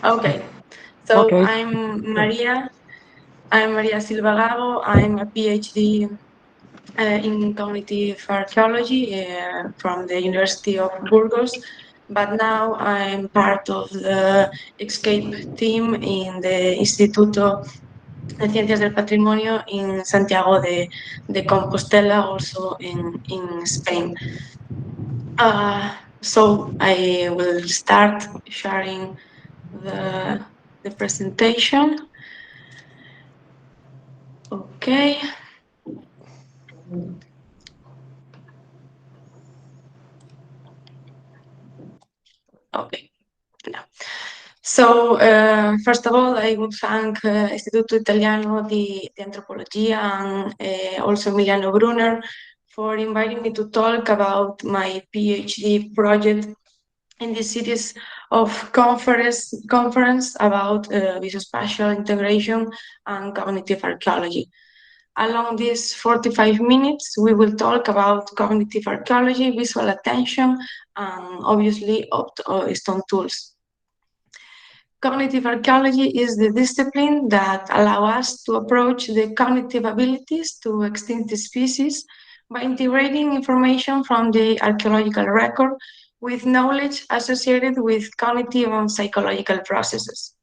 Okay, so Okay. I'm María Silva-Gago. I'm a PhD in cognitive archaeology from the University of Burgos, but now I'm part of the ESCAPE team in the Instituto de Ciencias del Patrimonio in Santiago de Compostela, also in Spain. So I will start sharing the, the presentation. Okay. Okay. No. So, first of all, I would thank Istituto Italiano di Antropologia and also Emiliano Brunner for inviting me to talk about my PhD project in this series of conference about visuospatial integration and cognitive archaeology. Along these 45 minutes, we will talk about cognitive archaeology, visual attention, and obviously stone tools. Cognitive archaeology is the discipline that allows us to approach the cognitive abilities to extinct species by integrating information from the archaeological record with knowledge associated with cognitive and psychological processes.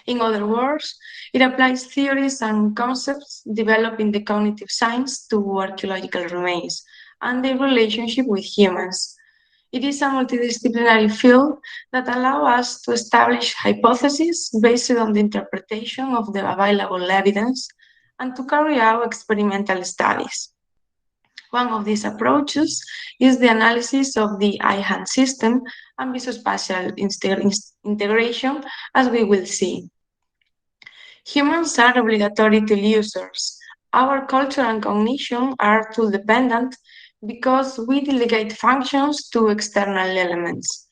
In other words, it applies theories and concepts developed in the cognitive science to archaeological remains and their relationship with humans. It is a multidisciplinary field that allows us to establish hypotheses based on the interpretation of the available evidence and to carry out experimental studies. One of these approaches is the analysis of the eye-hand system and visuospatial integration, as we will see. Humans are obligatory tool users. Our culture and cognition are tool dependent because we delegate functions to external elements.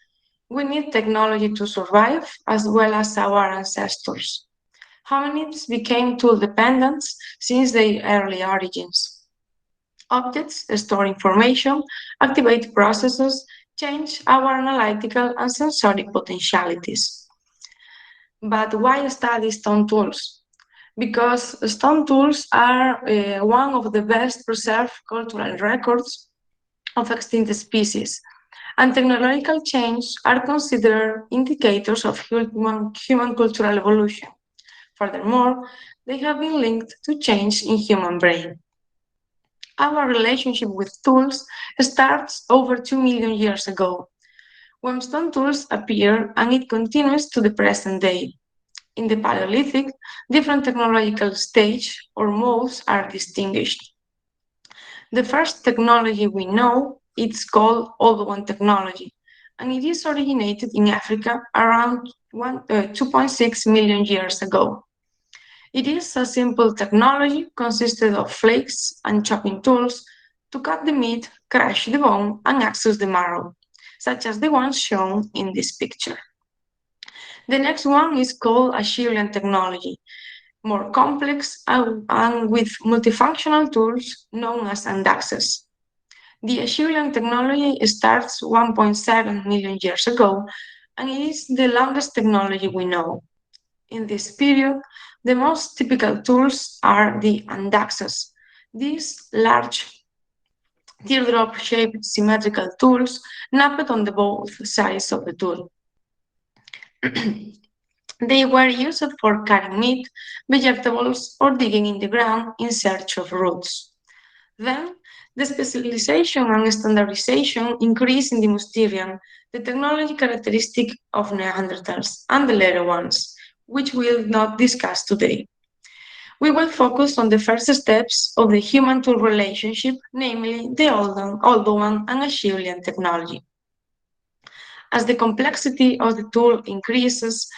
We need technology to survive as well as our ancestors. Hominids became tool dependent since their early origins. Objects store information, activate processes, change our analytical and sensory potentialities. But why study stone tools? Because stone tools are one of the best preserved cultural records of extinct species, and technological change are considered indicators of human cultural evolution. Furthermore, they have been linked to change in human brain. Our relationship with tools starts over 2 million years ago, when stone tools appeared, and it continues to the present day. In the Paleolithic, different technological stages or modes are distinguished. The first technology we know is called Old One technology, and it is originated in Africa around 2.6 million years ago. It is a simple technology consisted of flakes and chopping tools to cut the meat, crush the bone, and access the marrow, such as the ones shown in this picture. The next one is called Acheulean technology, more complex and with multifunctional tools known as andaxes. The Acheulean technology starts 1.7 million years ago, and it is the longest technology we know. In this period, the most typical tools are the andaxes. These large teardrop-shaped symmetrical tools napped on the both sides of the tool. They were used for cutting meat, vegetables, or digging in the ground in search of roots. Then, the specialization and standardization increased in the Mousterian, the technology characteristic of Neanderthals, and the later ones, which we'll not discuss today. We will focus on the first steps of the human-tool relationship, namely the Old One and Acheulean technology. As the complexity of the tool increases,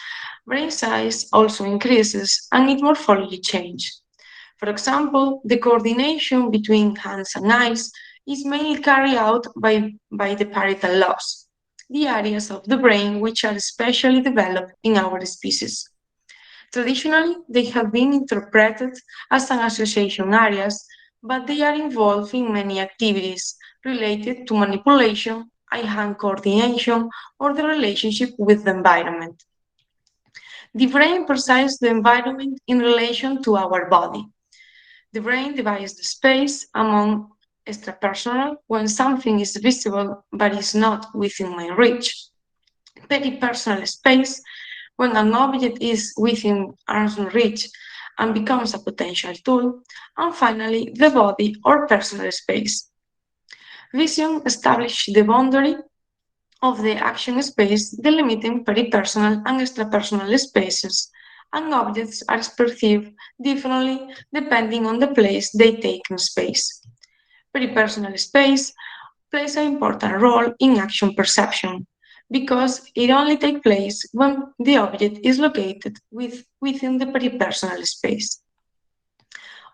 brain size also increases and its morphology changes. For example, the coordination between hands and eyes is mainly carried out by the parietal lobes, the areas of the brain which are especially developed in our species. Traditionally, they have been interpreted as an association areas, but they are involved in many activities related to manipulation, eye-hand coordination, or the relationship with the environment. The brain perceives the environment in relation to our body. The brain divides the space among extrapersonal when something is visible but is not within my reach, peripersonal space when an object is within arm's reach and becomes a potential tool, and finally the body or personal space. Vision establishes the boundary of the action space, delimiting peripersonal and extrapersonal spaces, and objects are perceived differently depending on the place they take in space. Peripersonal space plays an important role in action perception because it only takes place when the object is located within the peripersonal space.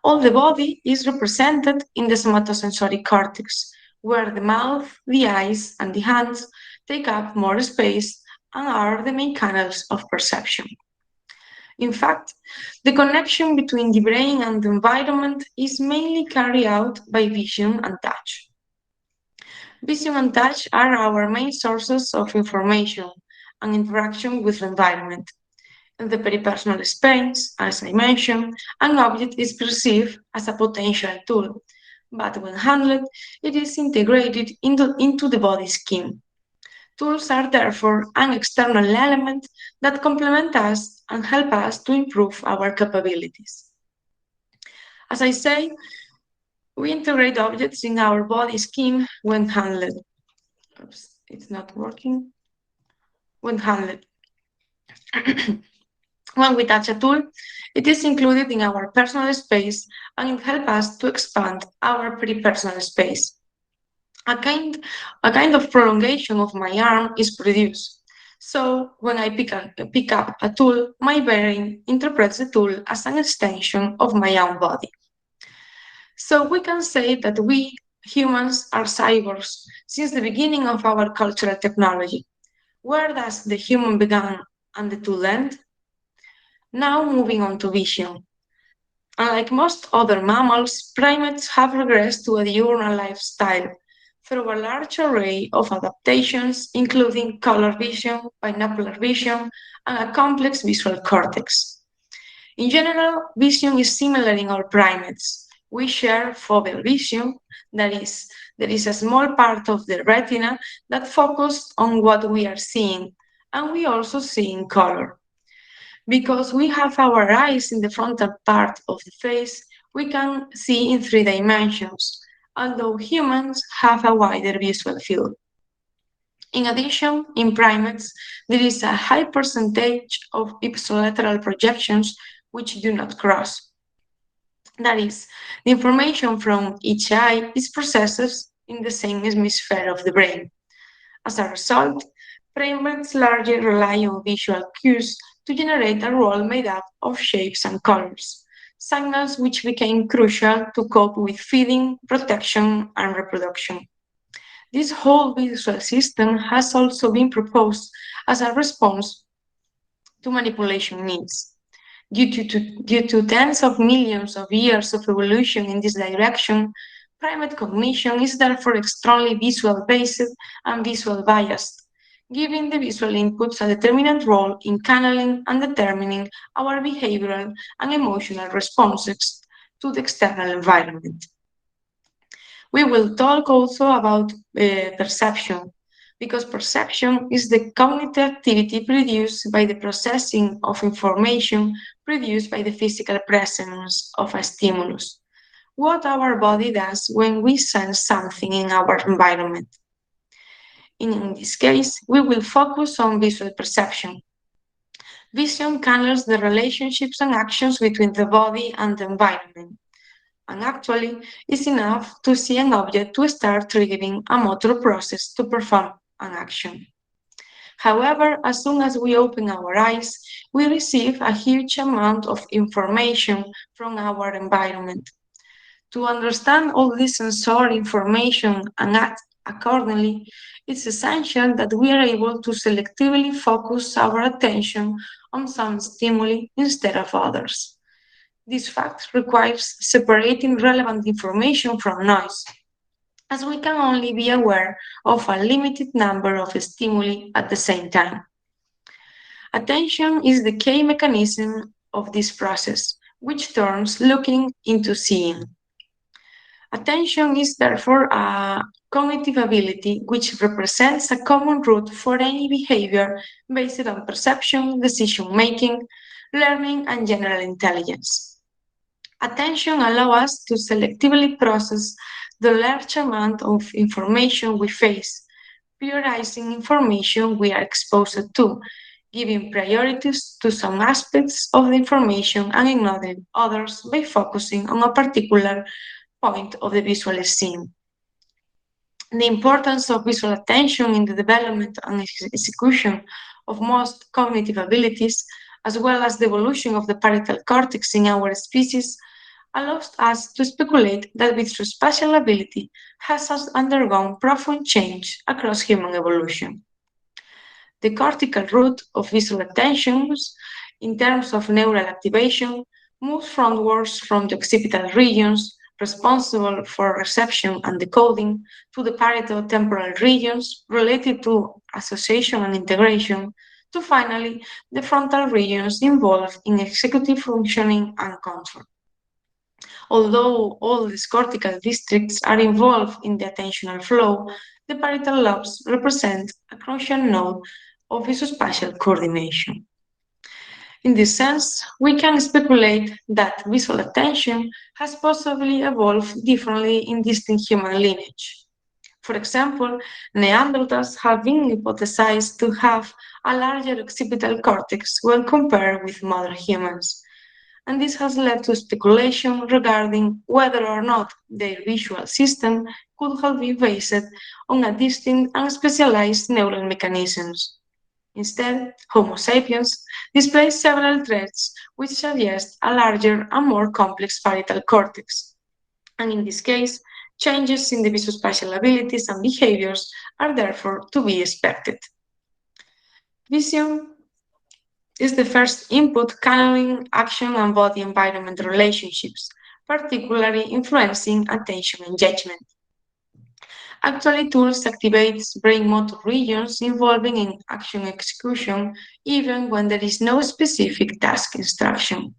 All the body is represented in the somatosensory cortex, where the mouth, the eyes, and the hands take up more space and are the main canals of perception. In fact, the connection between the brain and the environment is mainly carried out by vision and touch. Vision and touch are our main sources of information and interaction with the environment. In the peripersonal space, as I mentioned, an object is perceived as a potential tool, but when handled, it is integrated into the body scheme. Tools are therefore an external element that complement us and help us to improve our capabilities. As I say, we integrate objects in our body scheme when handled. Oops, it's not working. When handled. When we touch a tool, it is included in our personal space and it helps us to expand our personal space. A kind of prolongation of my arm is produced. So when I pick up a tool, my brain interprets the tool as an extension of my own body. So we can say that we humans are cyborgs since the beginning of our cultural technology. Where does the human begin and the tool end? Now moving on to vision. Unlike most other mammals, primates have regressed to a diurnal lifestyle through a large array of adaptations, including color vision, binocular vision, and a complex visual cortex. In general, vision is similar in all primates. We share foveal vision, that is, there is a small part of the retina that focuses on what we are seeing, and we also see in color. Because we have our eyes in the frontal part of the face, we can see in 3 dimensions, although humans have a wider visual field. In addition, in primates, there is a high percentage of ipsilateral projections which do not cross. That is, the information from each eye is processed in the same hemisphere of the brain. As a result, primates largely rely on visual cues to generate a world made up of shapes and colors, signals which became crucial to cope with feeding, protection, and reproduction. This whole visual system has also been proposed as a response to manipulation needs. Due to tens of millions of years of evolution in this direction, primate cognition is therefore extremely visual based and visual biased, giving the visual inputs a determinant role in channeling and determining our behavioral and emotional responses to the external environment. We will talk also about perception, because perception is the cognitive activity produced by the processing of information produced by the physical presence of a stimulus. What our body does when we sense something in our environment. In this case, we will focus on visual perception. Vision channels the relationships and actions between the body and the environment. And actually, it's enough to see an object to start triggering a motor process to perform an action. However, as soon as we open our eyes, we receive a huge amount of information from our environment. To understand all this sensory information and act accordingly, it's essential that we are able to selectively focus our attention on some stimuli instead of others. This fact requires separating relevant information from noise, as we can only be aware of a limited number of stimuli at the same time. Attention is the key mechanism of this process, which turns looking into seeing. Attention is therefore a cognitive ability which represents a common root for any behavior based on perception, decision making, learning, and general intelligence. Attention allows us to selectively process the large amount of information we face, prioritizing information we are exposed to, giving priorities to some aspects of the information and ignoring others by focusing on a particular point of the visual scene. The importance of visual attention in the development and execution of most cognitive abilities, as well as the evolution of the parietal cortex in our species, allows us to speculate that visuospatial ability has undergone profound change across human evolution. The cortical root of visual attention, in terms of neural activation, moves frontwards from the occipital regions responsible for reception and decoding to the parietal temporal regions related to association and integration, to finally the frontal regions involved in executive functioning and control. Although all these cortical districts are involved in the attentional flow, the parietal lobes represent a crucial node of visuospatial coordination. In this sense, we can speculate that visual attention has possibly evolved differently in distinct human lineage. For example, Neanderthals have been hypothesized to have a larger occipital cortex when compared with modern humans, and this has led to speculation regarding whether or not their visual system could have been based on a distinct and specialized neural mechanisms. Instead, Homo sapiens displays several traits which suggest a larger and more complex parietal cortex. And in this case, changes in the visuospatial abilities and behaviors are therefore to be expected. Vision is the first input channeling action and body environment relationships, particularly influencing attention and judgment. Actually, tools activate brain motor regions involving in action execution even when there is no specific task instruction.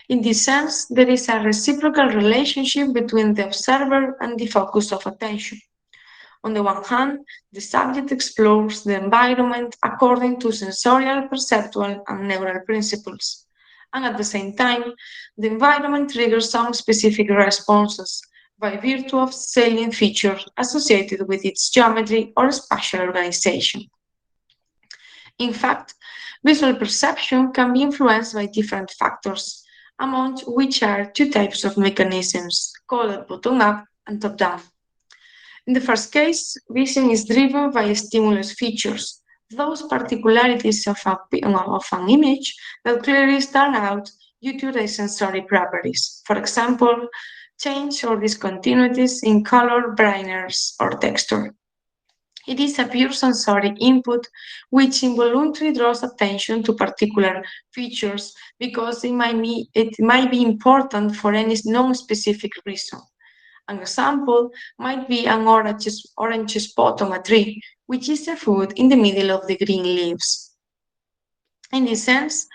In this sense, there is a reciprocal relationship between the observer and the focus of attention. On the one hand, the subject explores the environment according to sensorial, perceptual, and neural principles. And at the same time, the environment triggers some specific responses by virtue of salient features associated with its geometry or spatial organization. In fact, visual perception can be influenced by different factors, among which are two types of mechanisms, called bottom-up and top-down. In the first case, vision is driven by stimulus features, those particularities of an image that clearly stand out due to their sensory properties. For example, change or discontinuities in color, brightness, or texture. It is a pure sensory input which involuntarily draws attention to particular features because it might be important for any non-specific reason. An example might be an orange spot on a tree, which is a fruit in the middle of the green leaves. In this sense,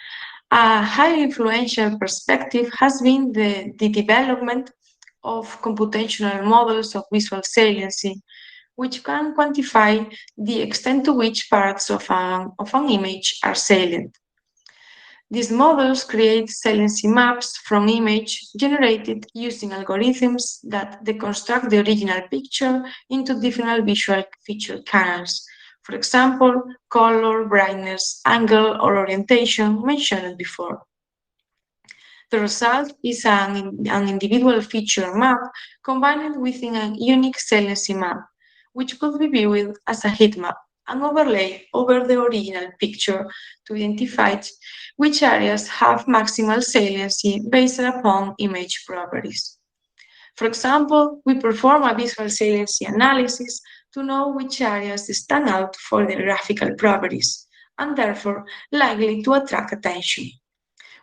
a highly influential perspective has been the development of computational models of visual saliency, which can quantify the extent to which parts of an image are salient. These models create saliency maps from image generated using algorithms that deconstruct the original picture into different visual feature canals. For example, color, brightness, angle, or orientation mentioned before. The result is an individual feature map combined within a unique saliency map, which could be viewed as a heat map and overlaid over the original picture to identify which areas have maximal saliency based upon image properties. For example, we perform a visual saliency analysis to know which areas stand out for their graphical properties and therefore likely to attract attention.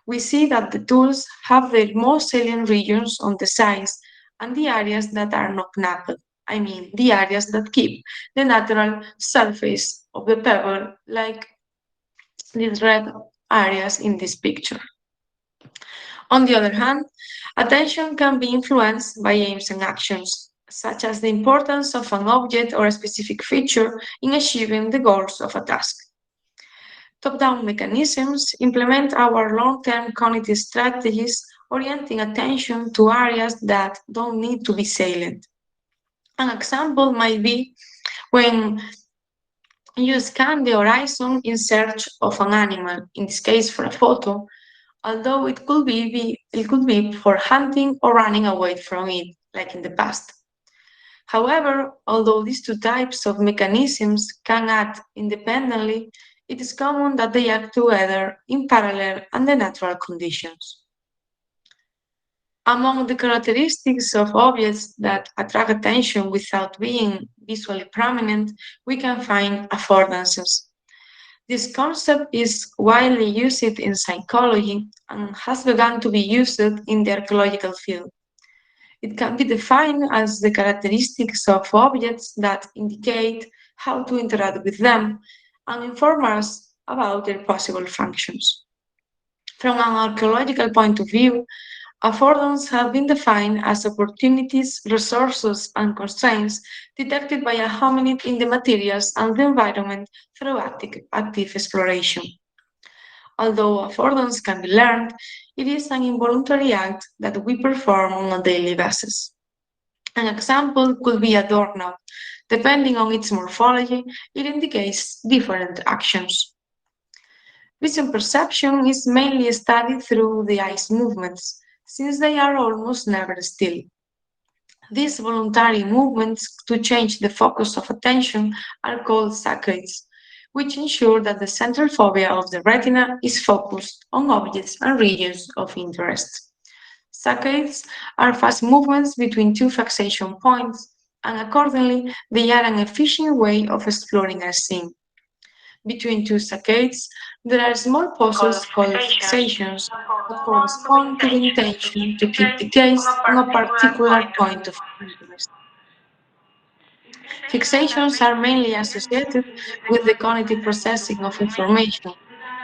We see that the tools have their most salient regions on the sides and the areas that are not napped. I mean, the areas that keep the natural surface of the pebble like these red areas in this picture. On the other hand, attention can be influenced by aims and actions, such as the importance of an object or a specific feature in achieving the goals of a task. Top-down mechanisms implement our long-term cognitive strategies, orienting attention to areas that don't need to be salient. An example might be when you scan the horizon in search of an animal, in this case for a photo, although it could be for hunting or running away from it, like in the past. However, although these two types of mechanisms can act independently, it is common that they act together in parallel under natural conditions. Among the characteristics of objects that attract attention without being visually prominent, we can find affordances. This concept is widely used in psychology and has begun to be used in the archaeological field. It can be defined as the characteristics of objects that indicate how to interact with them and inform us about their possible functions. From an archaeological point of view, affordance have been defined as opportunities, resources, and constraints detected by a hominid in the materials and the environment through active exploration. Although affordance can be learned, it is an involuntary act that we perform on a daily basis. An example could be a doorknob. Depending on its morphology, it indicates different actions. Vision perception is mainly studied through the eye's movements, since they are almost never still. These voluntary movements to change the focus of attention are called saccades, which ensure that the central fovea of the retina is focused on objects and regions of interest. Saccades are fast movements between two fixation points, and accordingly, they are an efficient way of exploring a scene. Between two saccades, there are small pauses called fixations that correspond to the intention to keep the gaze on a particular point of interest. Fixations are mainly associated with the cognitive processing of information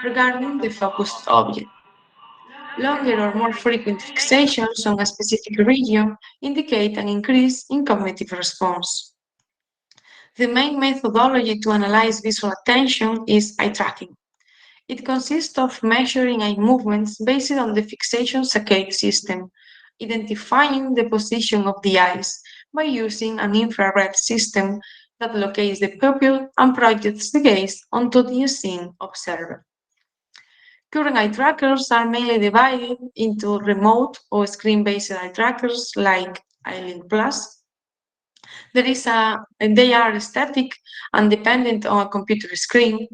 regarding the focused object. Longer or more frequent fixations on a specific region indicate an increase in cognitive response. The main methodology to analyze visual attention is eye tracking. It consists of measuring eye movements based on the fixation saccade system, identifying the position of the eyes by using an infrared system that locates the pupil and projects the gaze onto the scene observed. Current eye trackers are mainly divided into remote or screen-based eye trackers like iLink Plus. They are static and dependent on a computer screen.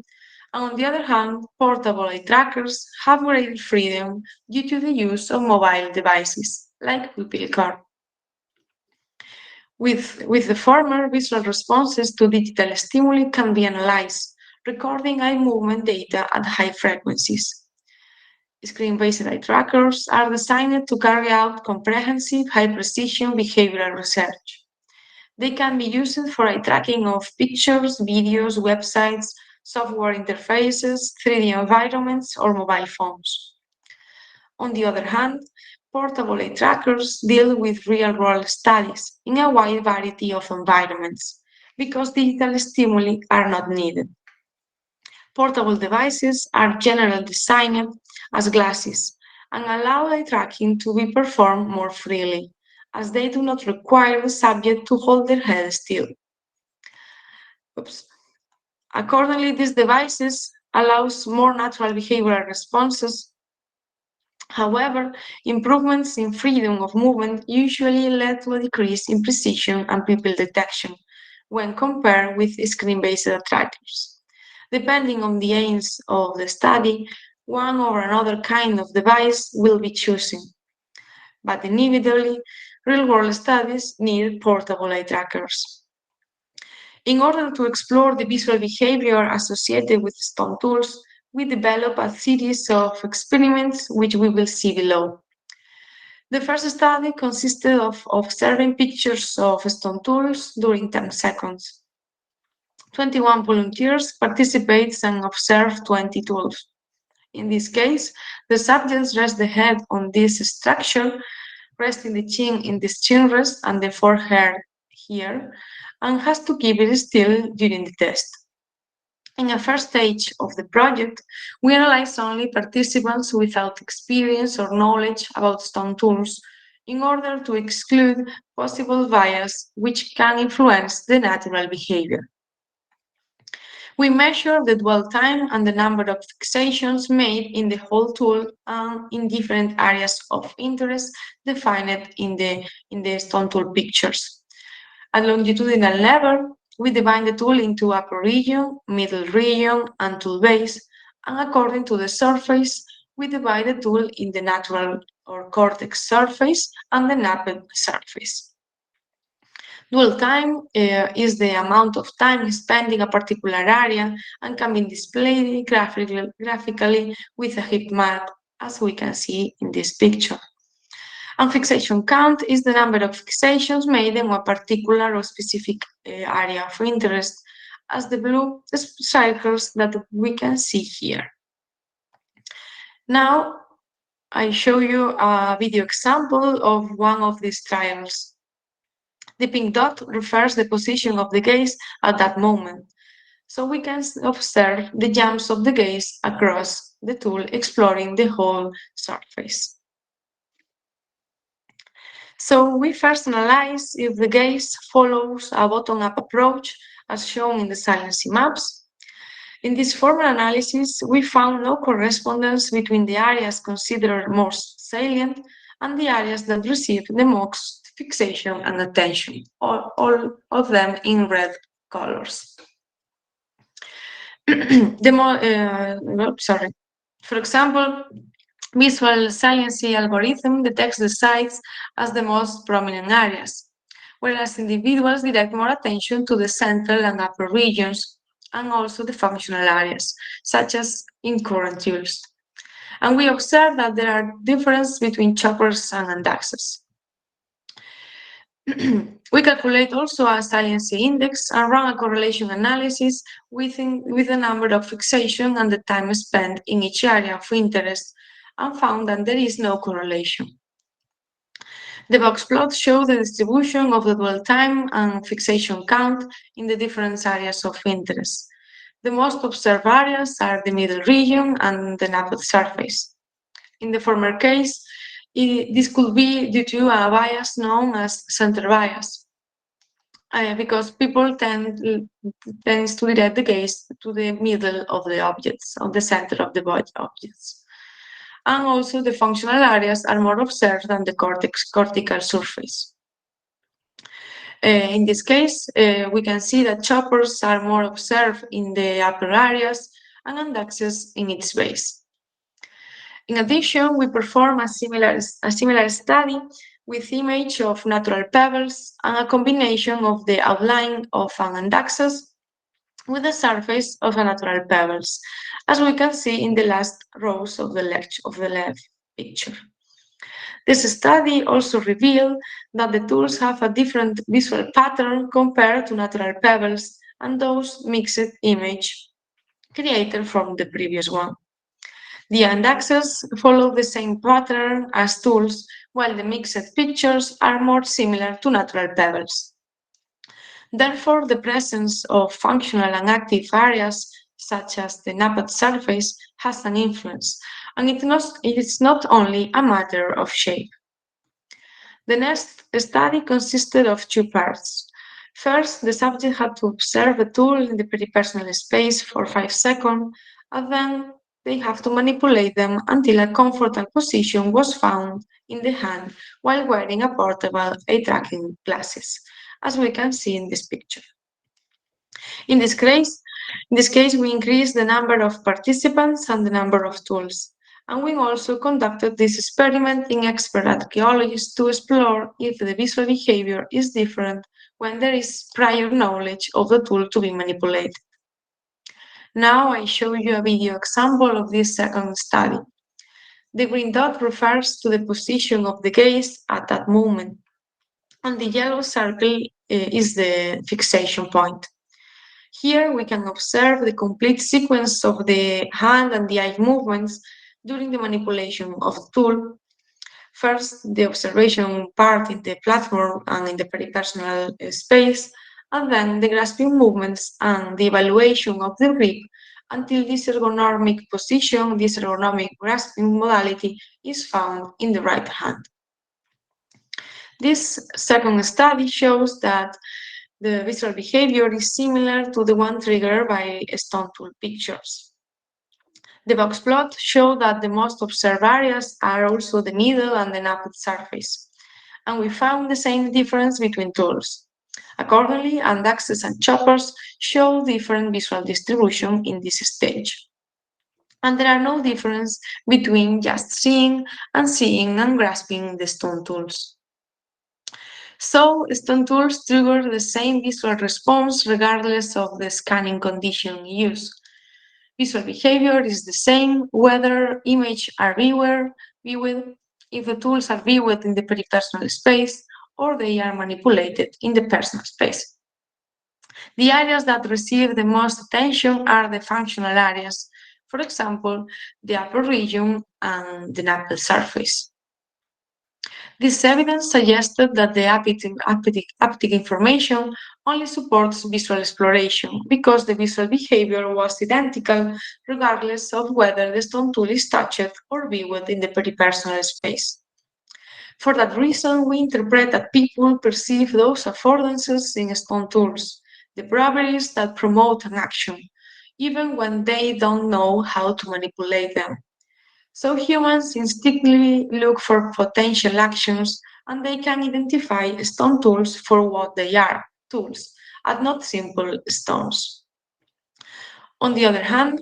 And on the other hand, portable eye trackers have greater freedom due to the use of mobile devices like pupil card. With the former, visual responses to digital stimuli can be analyzed, recording eye movement data at high frequencies. Screen-based eye trackers are designed to carry out comprehensive, high-precision behavioral research. They can be used for eye tracking of pictures, videos, websites, software interfaces, 3D environments, or mobile phones. On the other hand, portable eye trackers deal with real-world studies in a wide variety of environments because digital stimuli are not needed. Portable devices are generally designed as glasses and allow eye tracking to be performed more freely, as they do not require the subject to hold their head still. Oops. Accordingly, these devices allows more natural behavioral responses. However, improvements in freedom of movement usually lead to a decrease in precision and pupil detection when compared with screen-based trackers. Depending on the aims of the study, one or another kind of device will be chosen. But inevitably, real-world studies need portable eye trackers. In order to explore the visual behavior associated with stone tools, we develop a series of experiments which we will see below. The first study consisted of observing pictures of stone tools during 10 seconds. 21 volunteers participate and observe 20 tools. In this case, the subjects rest the head on this structure, resting the chin in this chin rest and the forehead here, and has to keep it still during the test. In the first stage of the project, we analyze only participants without experience or knowledge about stone tools in order to exclude possible bias which can influence the natural behavior. We measure the dwell time and the number of fixations made in the whole tool and in different areas of interest defined in the stone tool pictures. At longitudinal level, we divide the tool into upper region, middle region, and tool base, and according to the surface, we divide the tool in the natural or cortex surface and the napped surface. Dwell time is the amount of time spent in a particular area and can be displayed graphically with a heat map, as we can see in this picture. And fixation count is the number of fixations made in a particular or specific area of interest, as the blue circles that we can see here. Now, I show you a video example of one of these trials. The pink dot refers the position of the gaze at that moment. So we can observe the jumps of the gaze across the tool, exploring the whole surface. So we first analyze if the gaze follows a bottom-up approach, as shown in the saliency maps. In this formal analysis, we found no correspondence between the areas considered most salient and the areas that received the most fixation and attention, all of them in red colors. For example, visual science algorithm detects the sides as the most prominent areas, whereas individuals direct more attention to the central and upper regions and also the functional areas, such as in current tools. And we observe that there are differences between choppers and indaxes. We calculate also a saliency index and run a correlation analysis with the number of fixation and the time spent in each area of interest, and found that there is no correlation. The box plots show the distribution of the dwell time and fixation count in the different areas of interest. The most observed areas are the middle region and the napped surface. In the former case, this could be due to a bias known as center bias, because people tend to direct the gaze to the middle of the objects, of the center of the objects. And also the functional areas are more observed than the cortical surface. In this case, we can see that choppers are more observed in the upper areas and indaxes in its base. In addition, we perform a similar study with image of natural pebbles and a combination of the outline of an indaxes with the surface of a natural pebbles, as we can see in the last rows of the left picture. This study also revealed that the tools have a different visual pattern compared to natural pebbles and those mixed image created from the previous one. The indaxes follow the same pattern as tools, while the mixed pictures are more similar to natural pebbles. Therefore, the presence of functional and active areas, such as the napped surface, has an influence, and it is not only a matter of shape. The next study consisted of two parts. First, the subject had to observe a tool in the peripersonal space for 5 seconds, and then they have to manipulate them until a comfortable position was found in the hand while wearing a portable eye-tracking glasses, as we can see in this picture. In this case, we increased the number of participants and the number of tools. And we also conducted this experiment in expert archaeologists to explore if the visual behavior is different when there is prior knowledge of the tool to be manipulated. Now I show you a video example of this second study. The green dot refers to the position of the gaze at that moment, and the yellow circle is the fixation point. Here we can observe the complete sequence of the hand and the eye movements during the manipulation of the tool. First, the observation part in the platform and in the peripersonal space, and then the grasping movements and the evaluation of the grip until this ergonomic position, this ergonomic grasping modality is found in the right hand. This second study shows that the visual behavior is similar to the one triggered by stone tool pictures. The box plot shows that the most observed areas are also the needle and the napped surface, and we found the same difference between tools. Accordingly, axes and choppers show different visual distribution in this stage. And there are no difference between just seeing and grasping the stone tools. So, stone tools trigger the same visual response regardless of the scanning condition used. Visual behavior is the same whether images are viewed, if the tools are viewed in the peripersonal space, or they are manipulated in the personal space. The areas that receive the most attention are the functional areas, for example, the upper region and the napped surface. This evidence suggested that the haptic information only supports visual exploration because the visual behavior was identical regardless of whether the stone tool is touched or viewed in the peripersonal space. For that reason, we interpret that people perceive those affordances in stone tools, the properties that promote an action, even when they don't know how to manipulate them. So humans instinctively look for potential actions and they can identify stone tools for what they are, tools, and not simple stones. On the other hand,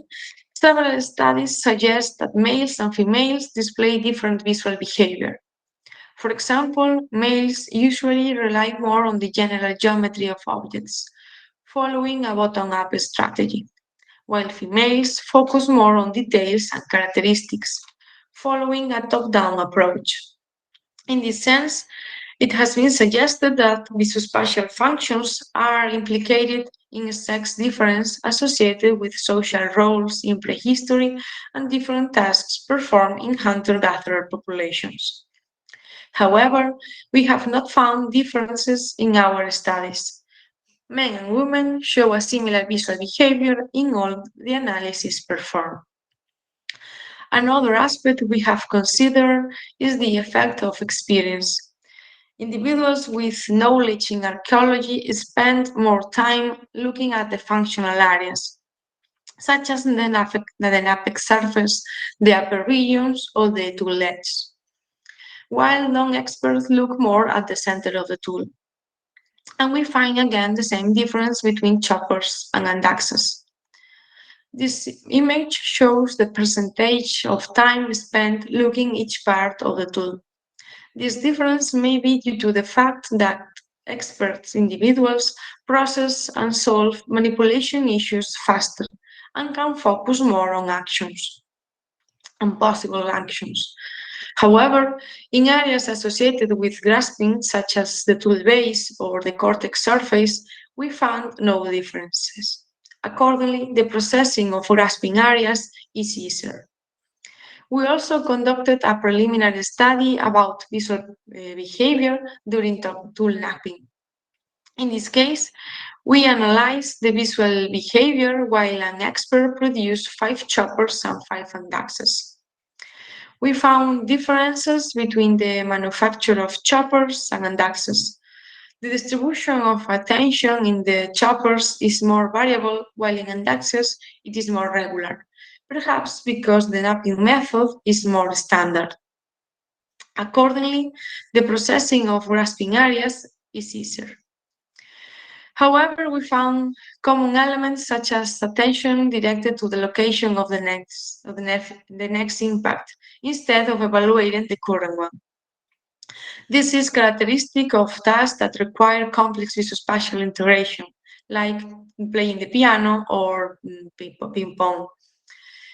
several studies suggest that males and females display different visual behavior. For example, males usually rely more on the general geometry of objects, following a bottom-up strategy, while females focus more on details and characteristics, following a top-down approach. In this sense, it has been suggested that visuospatial functions are implicated in sex difference associated with social roles in prehistory and different tasks performed in hunter-gatherer populations. However, we have not found differences in our studies. Men and women show a similar visual behavior in all the analyses performed. Another aspect we have considered is the effect of experience. Individuals with knowledge in archaeology spend more time looking at the functional areas, such as the apex surface, the upper regions, or the tool edge, while non-experts look more at the center of the tool. And we find again the same difference between choppers and axes. This image shows the percentage of time spent looking each part of the tool. This difference may be due to the fact that expert individuals process and solve manipulation issues faster and can focus more on actions and possible actions. However, in areas associated with grasping, such as the tool base or the cortex surface, we found no differences. Accordingly, the processing of grasping areas is easier. We also conducted a preliminary study about visual behavior during tool napping. In this case, we analyzed the visual behavior while an expert produced 5 choppers and 5 axes. We found differences between the manufacture of choppers and axes. The distribution of attention in the choppers is more variable, while in axes it is more regular, perhaps because the napping method is more standard. Accordingly, the processing of grasping areas is easier. However, we found common elements such as attention directed to the location of the next impact, instead of evaluating the current one. This is characteristic of tasks that require complex visuospatial integration, like playing the piano or ping pong.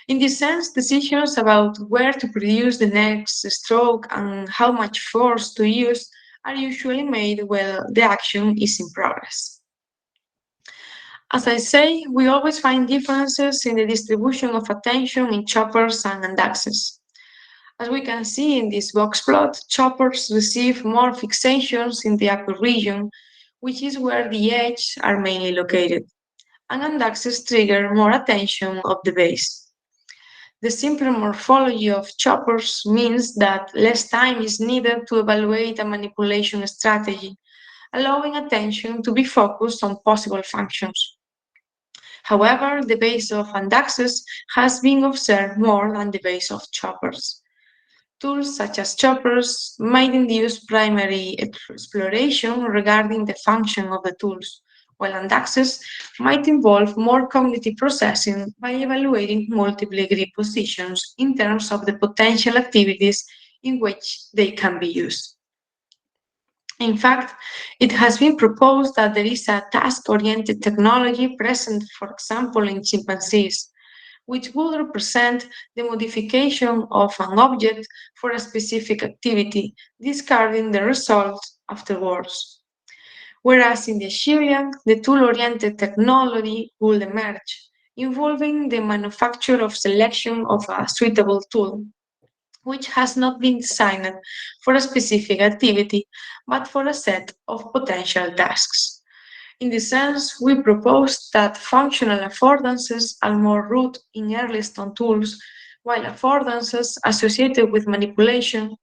In this sense, decisions about where to produce the next stroke and how much force to use are usually made while the action is in progress. As I say, we always find differences in the distribution of attention in choppers and andaxes. As we can see in this box plot, choppers receive more fixations in the upper region, which is where the edges are mainly located, and andaxes trigger more attention of the base. The simpler morphology of choppers means that less time is needed to evaluate a manipulation strategy, allowing attention to be focused on possible functions. However, the base of andaxes has been observed more than the base of choppers. Tools such as choppers might induce primary exploration regarding the function of the tools, while andaxes might involve more cognitive processing by evaluating multiple grid positions in terms of the potential activities in which they can be used. In fact, it has been proposed that there is a task-oriented technology present, for example, in chimpanzees, which would represent the modification of an object for a specific activity, discarding the result afterwards. Whereas in the Syrian, the tool-oriented technology will emerge, involving the manufacture of selection of a suitable tool, which has not been designed for a specific activity, but for a set of potential tasks. In this sense, we propose that functional affordances are more rooted in early stone tools, while affordances associated with manipulation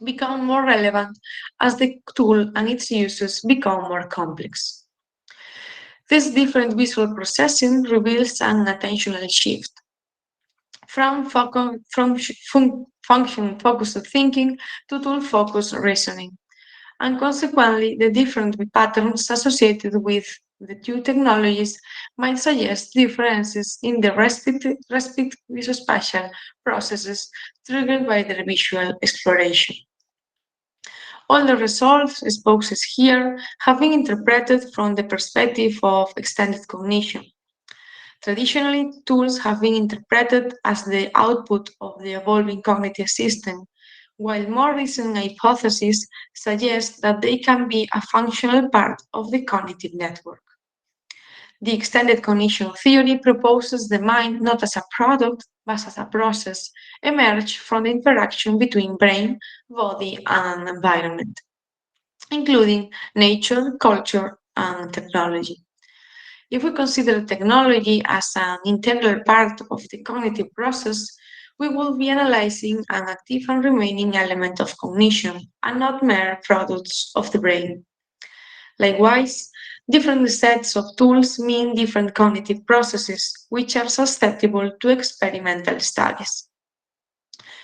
become more relevant as the tool and its uses become more complex. This different visual processing reveals an attentional shift from function-focused thinking to tool-focused reasoning, and consequently, the different patterns associated with the two technologies might suggest differences in the respective visuospatial processes triggered by their visual exploration. All the results exposed here have been interpreted from the perspective of extended cognition. Traditionally, tools have been interpreted as the output of the evolving cognitive system, while more recent hypotheses suggest that they can be a functional part of the cognitive network. The extended cognition theory proposes the mind not as a product, but as a process emerged from the interaction between brain, body, and environment, including nature, culture, and technology. If we consider technology as an integral part of the cognitive process, we will be analyzing an active and remaining element of cognition and not mere products of the brain. Likewise, different sets of tools mean different cognitive processes, which are susceptible to experimental studies.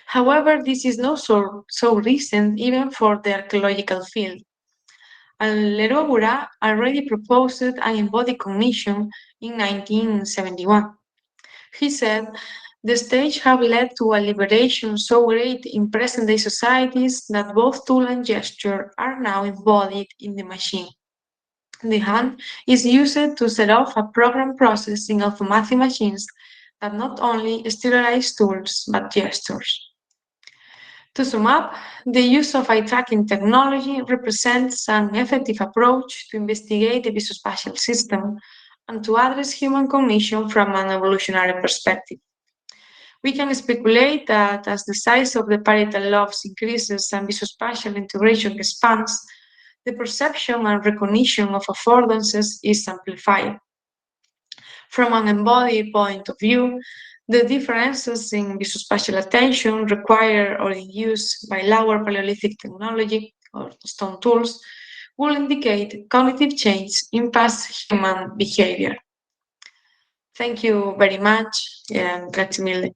However, this is not so recent even for the archaeological field. Leroy already proposed an embodied cognition in 1971. He said, the stage have led to a liberation so great in present-day societies that both tool and gesture are now embodied in the machine. The hand is used to set off a program processing of math machines that not only sterilize tools but gestures. To sum up, the use of eye tracking technology represents an effective approach to investigate the visuospatial system and to address human cognition from an evolutionary perspective. We can speculate that as the size of the parietal lobes increases and visuospatial integration expands, the perception and recognition of affordances is amplified. From an embodied point of view, the differences in visuospatial attention required or in use by lower Paleolithic technology or stone tools will indicate cognitive change in past human behavior. Thank you very much, and grazie mille.